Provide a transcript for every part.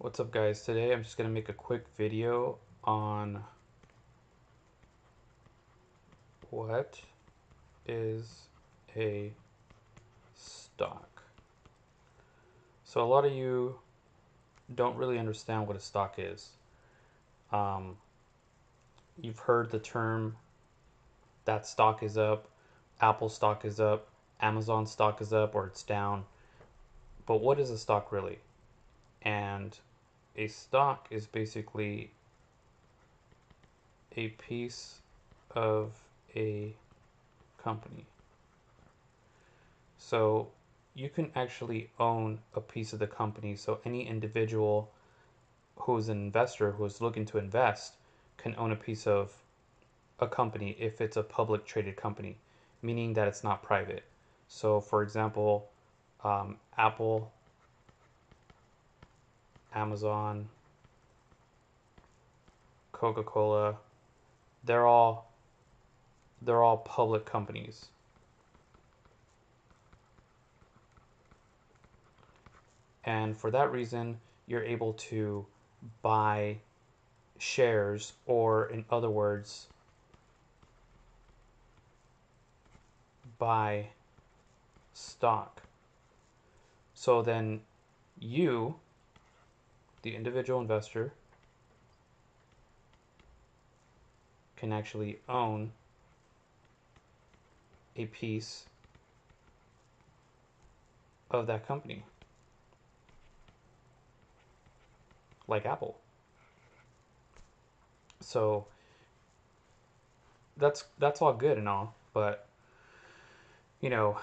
What's up guys? Today I'm just going to make a quick video on what is a stock. So a lot of you don't really understand what a stock is. Um, you've heard the term that stock is up, Apple stock is up, Amazon stock is up or it's down. But what is a stock really? And a stock is basically a piece of a company. So you can actually own a piece of the company. So any individual who is an investor who is looking to invest can own a piece of a company if it's a public traded company, meaning that it's not private. So, for example, Apple, Amazon, Coca-Cola, they're all they're all public companies. And for that reason, you're able to buy shares, or in other words, buy stock. So then you, the individual investor, can actually own a piece of that company, like Apple. So that's all good and all, but you know,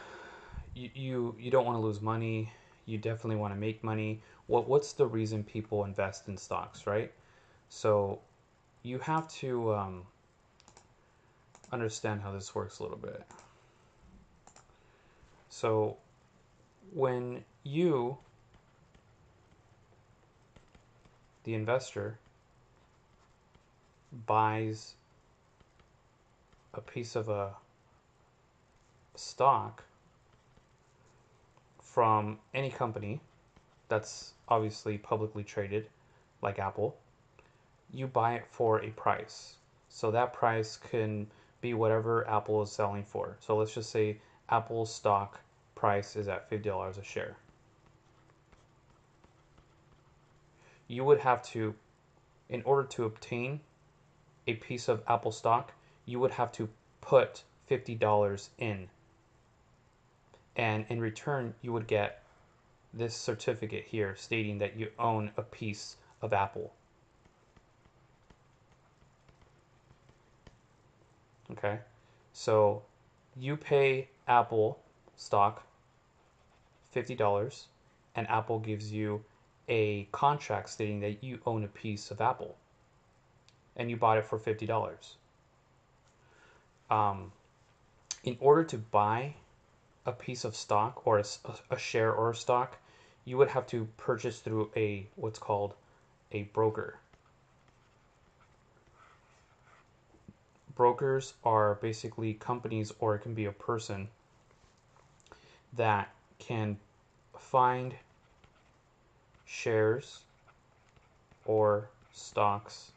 you don't want to lose money. You definitely want to make money. What's the reason people invest in stocks, right? So you have to understand how this works a little bit. So when you, the investor, buys a piece of a stock from any company that's obviously publicly traded, like Apple, you buy it for a price. So that price can be whatever Apple is selling for. So let's just say Apple's stock price is at $50 a share. You would have to, in order to obtain a piece of Apple stock, you would have to put $50 in. And in return, you would get this certificate here stating that you own a piece of Apple. Okay, so you pay Apple stock $50, and Apple gives you a contract stating that you own a piece of Apple, and you bought it for $50. Um, in order to buy a piece of stock or a share or a stock, you would have to purchase through a what's called a broker. Brokers are basically companies, or it can be a person that can find shares or stocks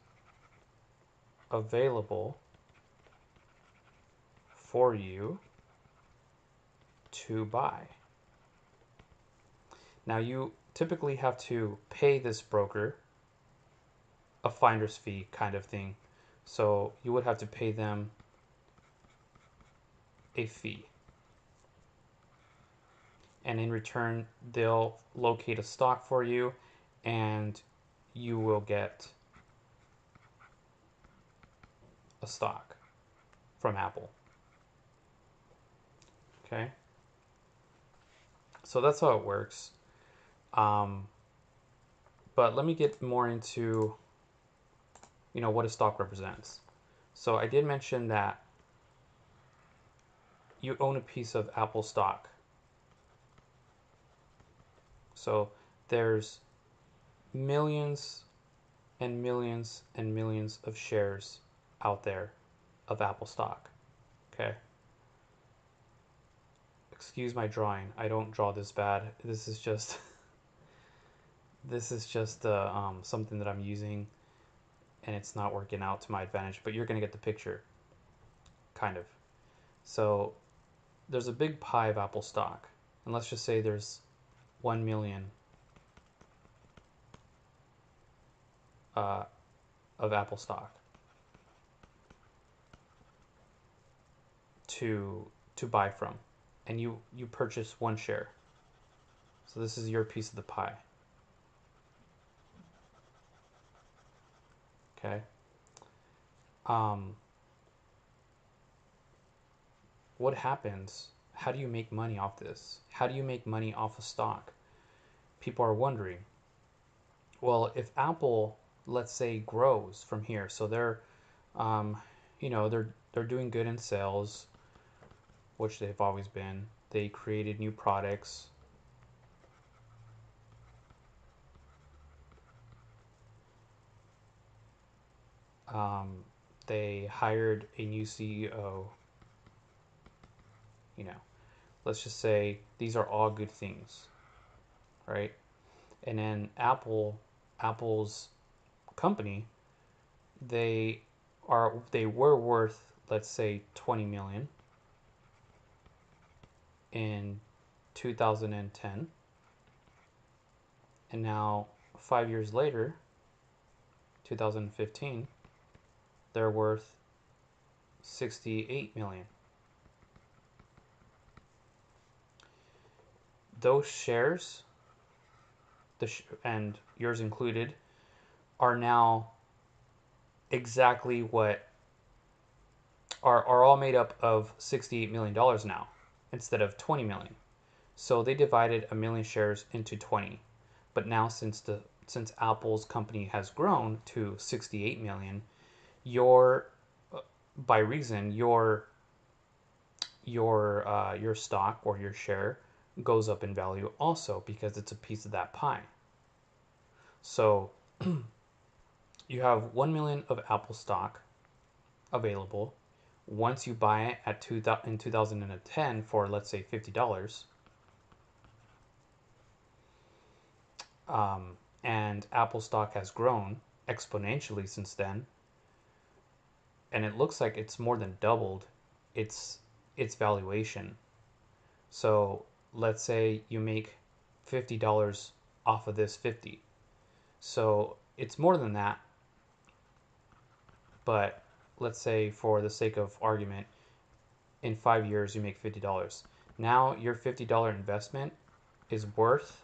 available for you to buy. Now, you typically have to pay this broker a finder's fee kind of thing. So you would have to pay them a fee. And in return, they'll locate a stock for you, and you will get a stock from Apple. Okay? So that's how it works. Um, but let me get more into what a stock represents. So I did mention that you own a piece of Apple stock. So there's millions and millions and millions of shares out there of Apple stock. Okay. Excuse my drawing. I don't draw this bad. This is just this is just something that I'm using, and it's not working out to my advantage, but you're going to get the picture, kind of. So there's a big pie of Apple stock, and let's just say there's 1 million uh, of Apple stock to buy from, and you purchase one share. So this is your piece of the pie. Okay. Um, what happens? How do you make money off this? How do you make money off a stock? People are wondering. Well, if Apple, let's say, grows from here, so um, they're doing good in sales, which they've always been. They created new products. Um, they hired a new CEO. You know, let's just say these are all good things, right? And then Apple's company, they were worth, let's say, 20 million in 2010, and now 5 years later, 2015, they're worth 68 million. Those shares, and yours included, are now exactly what are all made up of $68 million now instead of 20 million. So they divided a million shares into 20. But now since Apple's company has grown to 68 million, your by reason your stock or your share goes up in value also because it's a piece of that pie. So you have 1 million of Apple stock available. Once you buy it in 2010 for, let's say, $50, and Apple stock has grown exponentially since then, and it looks like it's more than doubled its valuation. So let's say you make $50 off of this 50. So it's more than that, but let's say for the sake of argument, in 5 years you make $50. Now your $50 investment is worth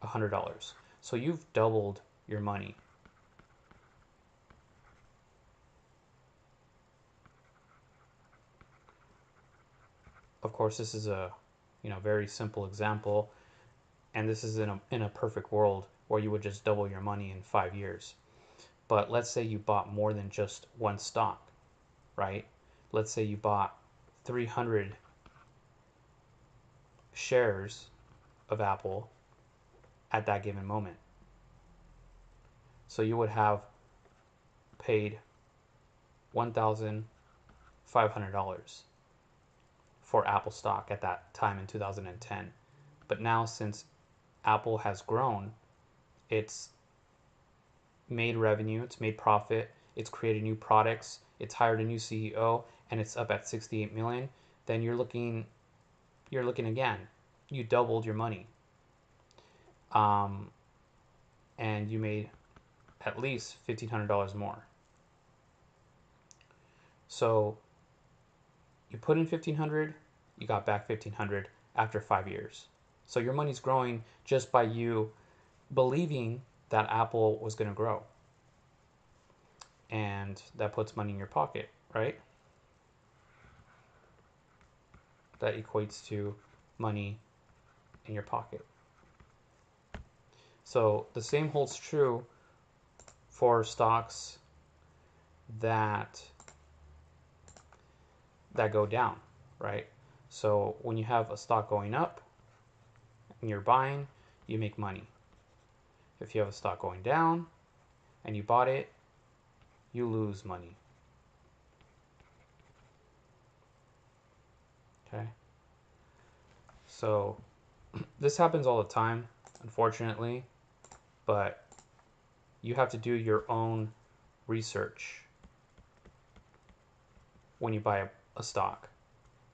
$100. So you've doubled your money. Of course, this is a very simple example, and this is in a perfect world where you would just double your money in 5 years. But let's say you bought more than just one stock, right? Let's say you bought 300 shares of Apple at that given moment. So you would have paid $1,500 for Apple stock at that time in 2010. But now, since Apple has grown, it's made revenue, it's made profit, it's created new products, it's hired a new CEO, and it's up at 68 million, then you're looking again. You doubled your money. And you made at least $1,500 more. So you put in 1,500, you got back 1,500 after 5 years. So your money's growing just by you believing that Apple was going to grow. And that puts money in your pocket, right? That equates to money in your pocket. So the same holds true for stocks that go down, right? So when you have a stock going up and you're buying, you make money. If you have a stock going down and you bought it, you lose money. Okay? So this happens all the time, unfortunately. but you have to do your own research when you buy a stock.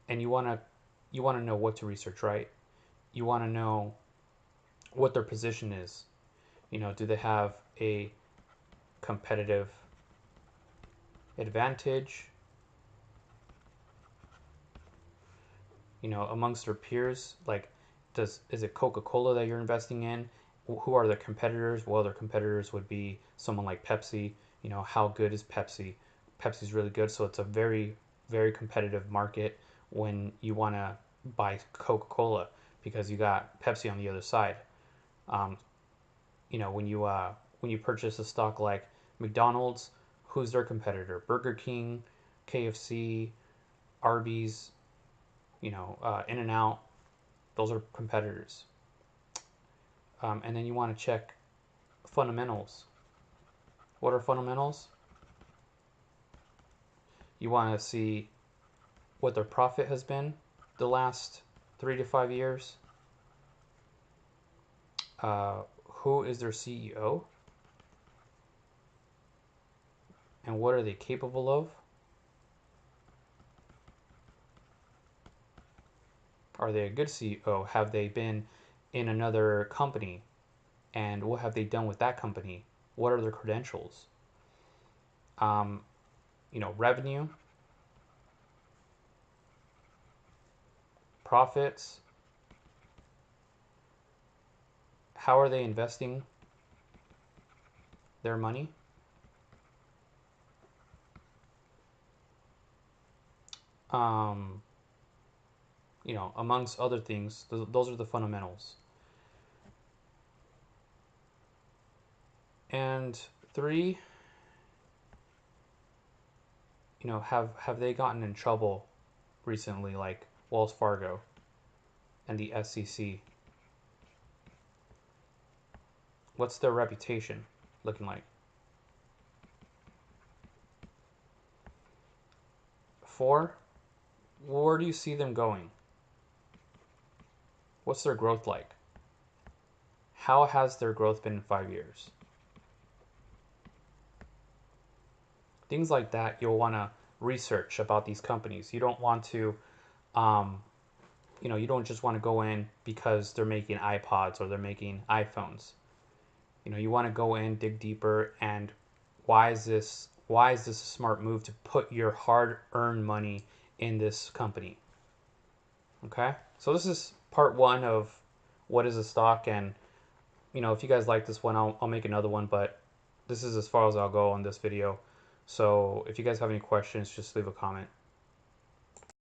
And you want to know what to research, right? You want to know what their position is. Do they have a competitive advantage, amongst their peers? Like, is it Coca-Cola that you're investing in? Who are their competitors? Well, their competitors would be someone like Pepsi. How good is Pepsi? Pepsi's really good, so it's a very, very competitive market when you want to buy Coca-Cola, because you got Pepsi on the other side. Um, when you purchase a stock like McDonald's, who's their competitor? Burger King, KFC, Arby's, In-N-Out. Those are competitors. And then you want to check fundamentals. What are fundamentals? You want to see what their profit has been the last 3 to 5 years. Who is their CEO? And what are they capable of? Are they a good CEO? Have they been in another company? And what have they done with that company? What are their credentials? Revenue, profits. How are they investing their money? Amongst other things, those are the fundamentals. And 3, have they gotten in trouble recently, like Wells Fargo and the SEC? What's their reputation looking like? 4, where do you see them going? What's their growth like? How has their growth been in 5 years? Things like that you'll want to research about these companies. You don't want to, you don't just want to go in because they're making iPods or they're making iPhones. You want to go in, dig deeper, and why is this a smart move to put your hard-earned money in this company? Okay, so this is part 1 of what is a stock, and if you guys like this one, I'll make another one, but this is as far as I'll go on this video. So if you guys have any questions, just leave a comment.